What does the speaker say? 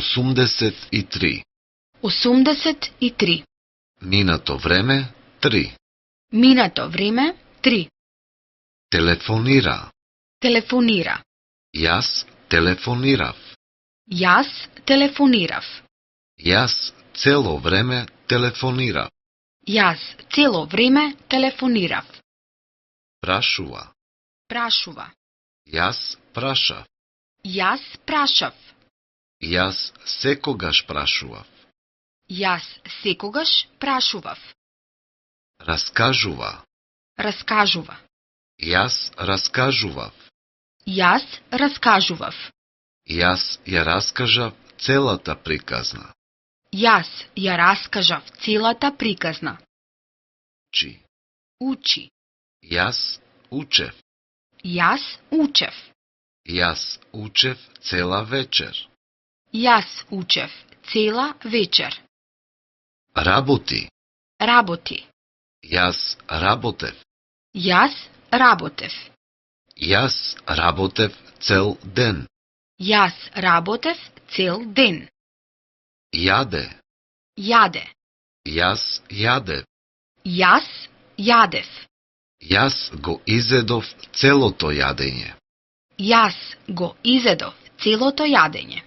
83. 83. Минато време 3. Минато време 3. Телефонира. Телефонира. Јас телефонирав. Јас телефонирав. Јас цело време телефонирав. Јас цело време телефонирав. Прашува. Прашува. Јас прашав. Јас прашав. Јас секогаш прашував. Јас секогаш прашував. Раскажува. Раскажува. Јас раскажував. Јас раскажував. Јас ја раскажав целата приказна. Јас ја раскажав целата приказна. Учи. Учи. Јас учев. Јас учев. Јас учев цела вечер. Јас учев цела вечер. Работи. Работи. Јас работев. Јас работев. Јас работев цел ден. Јас работев цел ден. Јаде. Јаде. Јас јадев. Јас јадев. Јас го изедов целото јадење. Јас го изедов целото јадење.